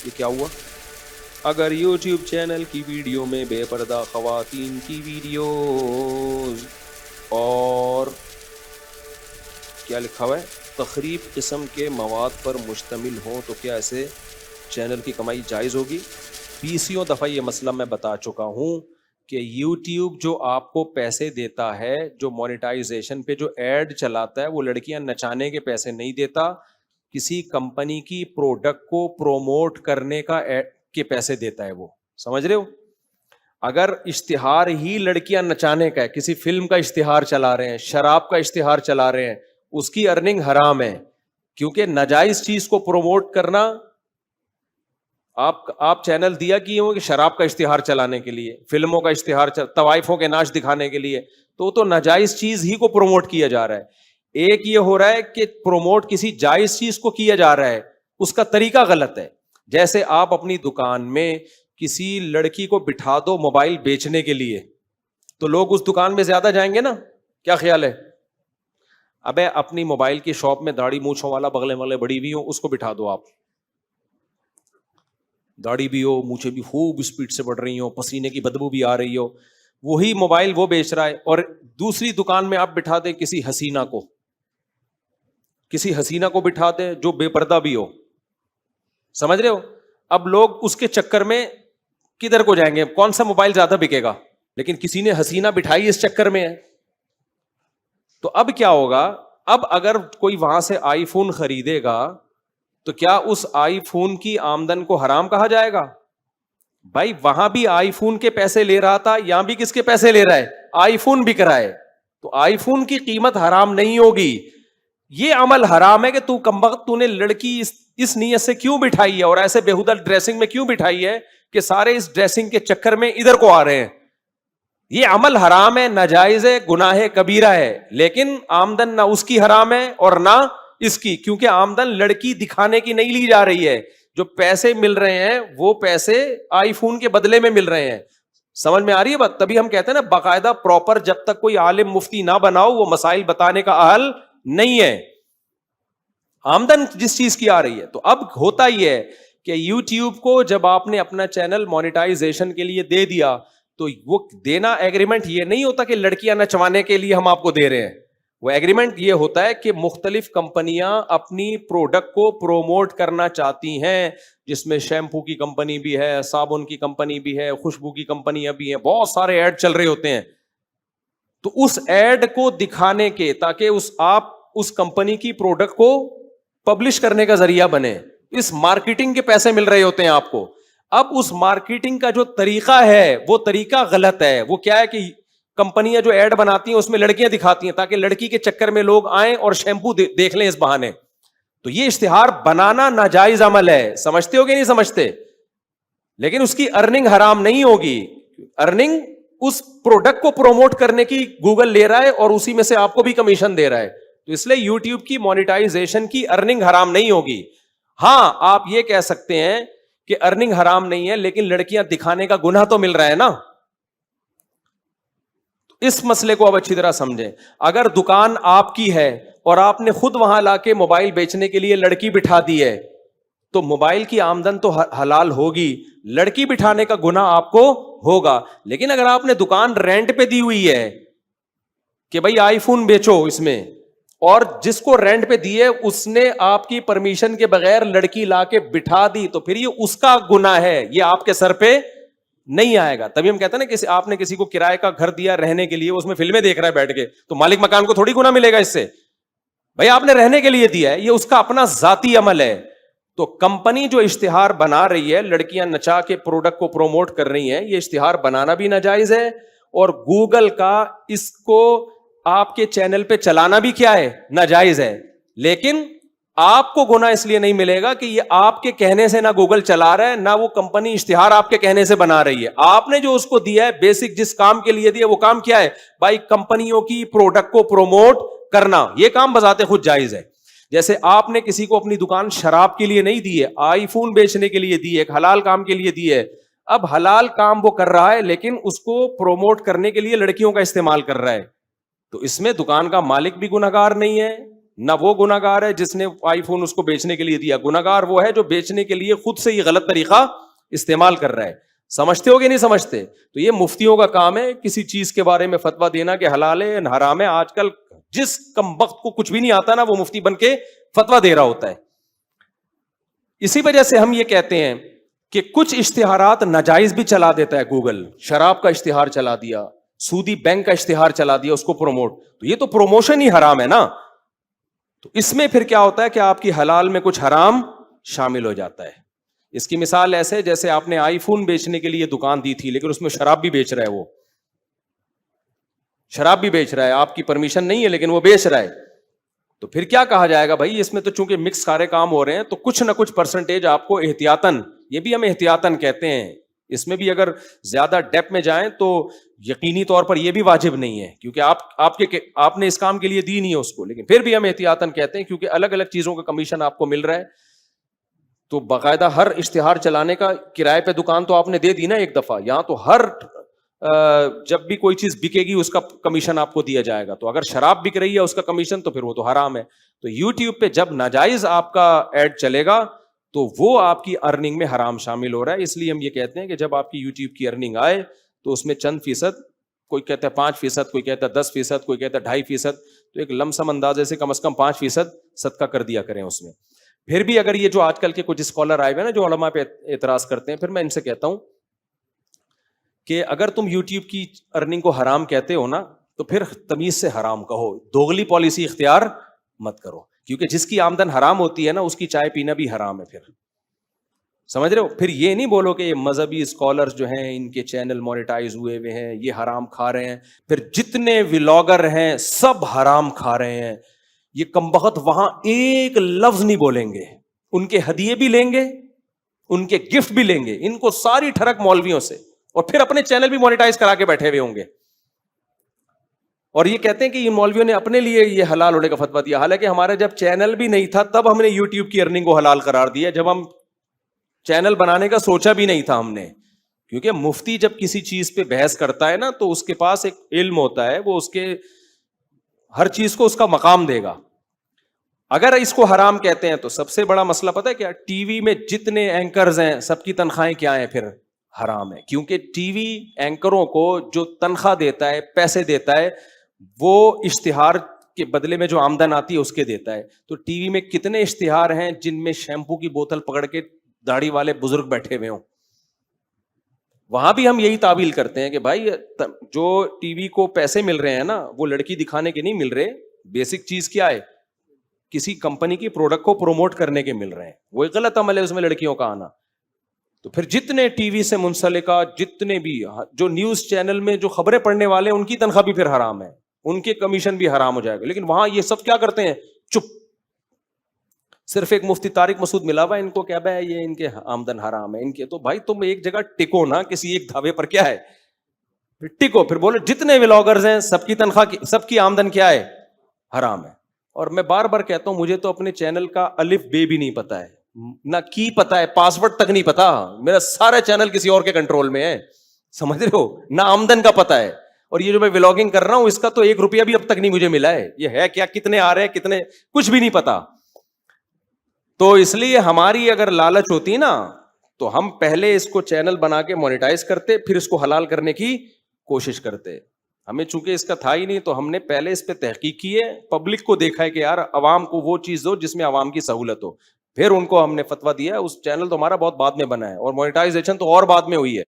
یہ کیا ہوا؟ اگر یوٹیوب چینل کی ویڈیو میں بے پردہ خواتین کی ویڈیوز اور کیا لکھا ہوا ہے تخریب قسم کے مواد پر مشتمل ہوں تو کیا ایسے چینل کی کمائی جائز ہوگی؟ 20 دفعہ یہ مسئلہ میں بتا چکا ہوں کہ یوٹیوب جو آپ کو پیسے دیتا ہے، جو مونیٹائزیشن پہ جو ایڈ چلاتا ہے، وہ لڑکیاں نچانے کے پیسے نہیں دیتا، کسی کمپنی کی پروڈکٹ کو پروموٹ کرنے کا کے پیسے دیتا ہے وہ. سمجھ رہے ہو؟ اگر اشتہار ہی لڑکیاں نچانے کا ہے، کسی فلم کا اشتہار چلا رہے ہیں، شراب کا اشتہار چلا رہے ہیں، اس کی ارننگ حرام ہے، کیونکہ ناجائز چیز کو پروموٹ کرنا. آپ چینل دیا کیے ہو کہ شراب کا اشتہار چلانے کے لیے، فلموں کا اشتہار طوائفوں کے ناچ دکھانے کے لیے، تو ناجائز چیز ہی کو پروموٹ کیا جا رہا ہے. ایک یہ ہو رہا ہے کہ پروموٹ کسی جائز چیز کو کیا جا رہا ہے، اس کا طریقہ غلط ہے. جیسے آپ اپنی دکان میں کسی لڑکی کو بٹھا دو موبائل بیچنے کے لیے، تو لوگ اس دکان میں زیادہ جائیں گے نا؟ کیا خیال ہے؟ ابے اپنی موبائل کی شاپ میں داڑھی مونچھوں والا بغلے والے بڑی بھی ہو، اس کو بٹھا دو. آپ داڑھی بھی ہو، مونچھیں بھی خوب اسپیڈ سے بڑھ رہی ہو، پسینے کی بدبو بھی آ رہی ہو، وہی موبائل وہ بیچ رہا ہے. اور دوسری دکان میں آپ بٹھا دیں کسی حسینہ کو بٹھا دیں جو بے پردہ بھی ہو. سمجھ رہے ہو؟ اب لوگ اس کے چکر میں کدھر کو جائیں گے؟ کون سا موبائل زیادہ بکے گا؟ لیکن کسی نے حسینہ بٹھائی اس چکر میں ہے. تو اب کیا ہوگا؟ اب اگر کوئی وہاں سے آئی فون خریدے گا تو کیا اس آئی فون کی آمدن کو حرام کہا جائے گا؟ بھائی وہاں بھی آئی فون کے پیسے لے رہا تھا، یہاں بھی کس کے پیسے لے رہا ہے؟ آئی فون بک رہا ہے، تو آئی فون کی قیمت حرام نہیں ہوگی. یہ عمل حرام ہے کہ تو کمبخت تو نے لڑکی اس نیت سے کیوں بٹھائی ہے اور ایسے بےہودہ ڈریسنگ میں کیوں بٹھائی ہے کہ سارے اس ڈریسنگ کے چکر میں ادھر کو آ رہے ہیں. یہ عمل حرام ہے، ناجائز ہے، گناہ کبیرہ ہے، لیکن آمدن نہ اس کی حرام ہے اور نہ اس کی، کیونکہ آمدن لڑکی دکھانے کی نہیں لی جا رہی ہے. جو پیسے مل رہے ہیں وہ پیسے آئی فون کے بدلے میں مل رہے ہیں. سمجھ میں آ رہی ہے بات؟ تبھی ہم کہتے ہیں نا باقاعدہ پراپر جب تک کوئی عالم مفتی نہ بناؤ وہ مسائل بتانے کا اہل نہیں ہے. آمدن جس چیز کی آ رہی ہے. تو اب ہوتا یہ ہے کہ یوٹیوب کو جب آپ نے اپنا چینل مونیٹائزیشن کے لیے دے دیا تو وہ دینا ایگریمنٹ یہ نہیں ہوتا کہ لڑکیاں نچوانے کے لیے ہم آپ کو دے رہے ہیں. وہ ایگریمنٹ یہ ہوتا ہے کہ مختلف کمپنیاں اپنی پروڈکٹ کو پروموٹ کرنا چاہتی ہیں، جس میں شیمپو کی کمپنی بھی ہے، صابن کی کمپنی بھی ہے، خوشبو کی کمپنیاں بھی ہیں، بہت سارے ایڈ چل رہے ہوتے ہیں. تو اس ایڈ کو دکھانے کے تاکہ آپ اس کمپنی کی پروڈکٹ کو پبلش کرنے کا ذریعہ بنے، اس مارکیٹنگ کے پیسے مل رہے ہوتے ہیں آپ کو. اب اس مارکیٹنگ کا جو طریقہ ہے وہ طریقہ غلط ہے. وہ کیا ہے کہ کمپنیاں جو ایڈ بناتی ہیں اس میں لڑکیاں دکھاتی ہیں تاکہ لڑکی کے چکر میں لوگ آئیں اور شیمپو دیکھ لیں اس بہانے. تو یہ اشتہار بنانا ناجائز عمل ہے. سمجھتے ہو کہ نہیں سمجھتے؟ لیکن اس کی ارننگ حرام نہیں ہوگی. ارننگ اس پروڈکٹ کو پروموٹ کرنے کی گوگل لے رہا ہے اور اسی میں سے آپ کو بھی کمیشن دے رہا ہے. تو اس لیے یوٹیوب کی مونیٹائزیشن کی ارننگ حرام نہیں ہوگی. ہاں آپ یہ کہہ سکتے ہیں کہ ارننگ حرام نہیں ہے لیکن لڑکیاں دکھانے کا گناہ تو مل رہا ہے نا. اس مسئلے کو اب اچھی طرح سمجھیں. اگر دکان آپ کی ہے اور آپ نے خود وہاں لا کے موبائل بیچنے کے لیے لڑکی بٹھا دی ہے تو موبائل کی آمدن تو حلال ہوگی، لڑکی بٹھانے کا گناہ آپ کو ہوگا. لیکن اگر آپ نے دکان رینٹ پہ دی ہوئی ہے کہ بھائی آئی فون بیچو اس میں، اور جس کو رینٹ پہ دیے اس نے آپ کی پرمیشن کے بغیر لڑکی لا کے بٹھا دی تو پھر یہ اس کا گناہ ہے، یہ آپ کے سر پہ نہیں آئے گا. تبھی ہم کہتے ہیں نا کہ آپ نے کسی کو کرائے کا گھر دیا رہنے کے لیے، اس میں فلمیں دیکھ رہا ہے بیٹھ کے، تو مالک مکان کو تھوڑی گناہ ملے گا اس سے. بھائی آپ نے رہنے کے لیے دیا ہے، یہ اس کا اپنا ذاتی عمل ہے. تو کمپنی جو اشتہار بنا رہی ہے، لڑکیاں نچا کے پروڈکٹ کو پروموٹ کر رہی ہیں، یہ اشتہار بنانا بھی ناجائز ہے اور گوگل کا اس کو آپ کے چینل پہ چلانا بھی کیا ہے؟ ناجائز ہے. لیکن آپ کو گناہ اس لیے نہیں ملے گا کہ یہ آپ کے کہنے سے نہ گوگل چلا رہا ہے نہ وہ کمپنی اشتہار آپ کے کہنے سے بنا رہی ہے. آپ نے جو اس کو دیا ہے بیسک جس کام کے لیے دیا وہ کام کیا ہے؟ بھائی کمپنیوں کی پروڈکٹ کو پروموٹ کرنا. یہ کام بذات خود جائز ہے. جیسے آپ نے کسی کو اپنی دکان شراب کے لیے نہیں دی ہے، آئی فون بیچنے کے لیے دی ہے، ایک حلال کام کے لیے دی ہے. اب حلال کام وہ کر رہا ہے لیکن اس کو پروموٹ کرنے کے لیے لڑکیوں کا استعمال کر رہا ہے، تو اس میں دکان کا مالک بھی گنہگار نہیں ہے نہ وہ گناہگار ہے جس نے آئی فون اس کو بیچنے کے لیے دیا, گناہگار وہ ہے جو بیچنے کے لیے خود سے یہ غلط طریقہ استعمال کر رہا ہے. سمجھتے ہو کہ نہیں سمجھتے؟ تو یہ مفتیوں کا کام ہے کسی چیز کے بارے میں فتویٰ دینا کہ حلال ہے حرام ہے. آج کل جس کمبخت کو کچھ بھی نہیں آتا نا وہ مفتی بن کے فتویٰ دے رہا ہوتا ہے. اسی وجہ سے ہم یہ کہتے ہیں کہ کچھ اشتہارات ناجائز بھی چلا دیتا ہے گوگل. شراب کا اشتہار چلا دیا, سودی بینک کا اشتہار چلا دیا, اس کو پروموٹ, تو یہ تو پروموشن ہی حرام ہے نا. تو اس میں پھر کیا ہوتا ہے کہ آپ کی حلال میں کچھ حرام شامل ہو جاتا ہے. اس کی مثال ایسے جیسے آپ نے آئی فون بیچنے کے لیے دکان دی تھی لیکن اس میں شراب بھی بیچ رہا ہے, وہ شراب بھی بیچ رہا ہے, آپ کی پرمیشن نہیں ہے لیکن وہ بیچ رہا ہے. تو پھر کیا کہا جائے گا بھائی, اس میں تو چونکہ مکس سارے کام ہو رہے ہیں تو کچھ نہ کچھ پرسنٹیج آپ کو احتیاطاً, یہ بھی ہم احتیاطاً کہتے ہیں, اس میں بھی اگر زیادہ ڈیپ میں جائیں تو یقینی طور پر یہ بھی واجب نہیں ہے کیونکہ آپ نے اس کام کے لیے دی نہیں ہے اس کو, لیکن پھر بھی ہم احتیاطاً کہتے ہیں کیونکہ الگ الگ چیزوں کا کمیشن آپ کو مل رہا ہے. تو باقاعدہ ہر اشتہار چلانے کا کرائے پہ دکان تو آپ نے دے دی نا ایک دفعہ, یہاں تو ہر جب بھی کوئی چیز بکے گی اس کا کمیشن آپ کو دیا جائے گا. تو اگر شراب بک رہی ہے اس کا کمیشن تو پھر وہ تو حرام ہے. تو یوٹیوب پہ جب ناجائز آپ کا ایڈ چلے گا تو وہ آپ کی ارننگ میں حرام شامل ہو رہا ہے. اس لیے ہم یہ کہتے ہیں کہ جب آپ کی یوٹیوب کی ارننگ آئے تو اس میں چند فیصد, کوئی کہتا ہے 5%, کوئی کہتا ہے 10%, کوئی کہتا ہے 2.5%, تو ایک لم سم اندازے سے کم از کم 5% صدقہ کر دیا کریں اس میں. پھر بھی اگر یہ جو آج کل کے کچھ اسکالر آئے ہوئے نا جو علماء پہ اعتراض کرتے ہیں, پھر میں ان سے کہتا ہوں کہ اگر تم یوٹیوب کی ارننگ کو حرام کہتے ہو نا تو پھر تمیز سے حرام کہو, دوغلی پالیسی اختیار مت کرو, کیونکہ جس کی آمدن حرام ہوتی ہے نا اس کی چائے پینا بھی حرام ہے. پھر سمجھ رہے ہو, پھر یہ نہیں بولو کہ یہ مذہبی اسکالرز جو ہیں ان کے چینل مونیٹائز ہوئے ہوئے ہیں یہ حرام کھا رہے ہیں, پھر جتنے ولاگر ہیں سب حرام کھا رہے ہیں. یہ کمبخت وہاں ایک لفظ نہیں بولیں گے, ان کے ہدیے بھی لیں گے, ان کے گفٹ بھی لیں گے, ان کو ساری ٹھڑک مولویوں سے, اور پھر اپنے چینل بھی مونیٹائز کرا کے بیٹھے ہوئے ہوں گے. اور یہ کہتے ہیں کہ ان مولویوں نے اپنے لیے یہ حلال ہونے کا فتویٰ دیا, حالانکہ ہمارا جب چینل بھی نہیں تھا تب ہم نے یوٹیوب کی ارننگ کو حلال قرار دیا, جب ہم چینل بنانے کا سوچا بھی نہیں تھا ہم نے. کیونکہ مفتی جب کسی چیز پہ بحث کرتا ہے نا تو اس کے پاس ایک علم ہوتا ہے, وہ اس کے ہر چیز کو اس کا مقام دے گا. اگر اس کو حرام کہتے ہیں تو سب سے بڑا مسئلہ پتہ ہے کیا, ٹی وی میں جتنے اینکرز ہیں سب کی تنخواہیں کیا ہیں, پھر حرام ہے. کیونکہ ٹی وی اینکروں کو جو تنخواہ دیتا ہے, پیسے دیتا ہے, وہ اشتہار کے بدلے میں جو آمدن آتی ہے اس کے دیتا ہے. تو ٹی وی میں کتنے اشتہار ہیں جن میں شیمپو کی بوتل پکڑ کے داڑھی والے بزرگ بیٹھے ہوئے ہوں. وہاں بھی ہم یہی تعویل کرتے ہیں کہ بھائی جو ٹی وی کو پیسے مل رہے ہیں نا وہ لڑکی دکھانے کے نہیں مل رہے, بیسک چیز کیا ہے, کسی کمپنی کی پروڈکٹ کو پروموٹ کرنے کے مل رہے ہیں. وہ ایک غلط عمل ہے اس میں لڑکیوں کا آنا. تو پھر جتنے ٹی وی سے منسلکہ جتنے بھی جو نیوز چینل میں جو خبریں پڑھنے والے ہیں ان کی تنخواہ بھی پھر حرام ہے, ان کے کمیشن بھی حرام ہو جائے گا. لیکن وہاں یہ سب کیا کرتے ہیں, چپ. صرف ایک مفتی طارق مسعود ملا ہوا ان کو کیا بھائی یہ ان کے آمدن حرام ہے ان کے. تو بھائی تم ایک جگہ ٹکو نا, کسی ایک دھاوے پر کیا ہے, پھر ٹکو, پھر بولو جتنے ولاگرز ہیں سب کی تنخواہ سب کی آمدن کیا ہے, حرام ہے. اور میں بار بار کہتا ہوں مجھے تو اپنے چینل کا الف بے بھی نہیں پتا ہے, نہ کی پتا ہے, پاسورڈ تک نہیں پتا. میرا سارا چینل کسی اور کے کنٹرول میں ہے, سمجھ رہے ہو, نہ آمدن کا پتا ہے. اور یہ جو میں ولاگنگ کر رہا ہوں اس کا تو 1 روپیہ بھی اب تک نہیں مجھے ملا ہے. یہ ہے کیا, کتنے آ رہے ہیں, کتنے, کچھ بھی نہیں پتا. تو اس لیے ہماری اگر لالچ ہوتی نا تو ہم پہلے اس کو چینل بنا کے مونیٹائز کرتے, پھر اس کو حلال کرنے کی کوشش کرتے. ہمیں چونکہ اس کا تھا ہی نہیں تو ہم نے پہلے اس پہ تحقیق کی ہے, پبلک کو دیکھا ہے کہ یار عوام کو وہ چیز دو جس میں عوام کی سہولت ہو, پھر ان کو ہم نے فتویٰ دیا. اس چینل تو ہمارا بہت بعد میں بنا ہے اور مونیٹائزیشن تو اور بعد میں ہوئی ہے.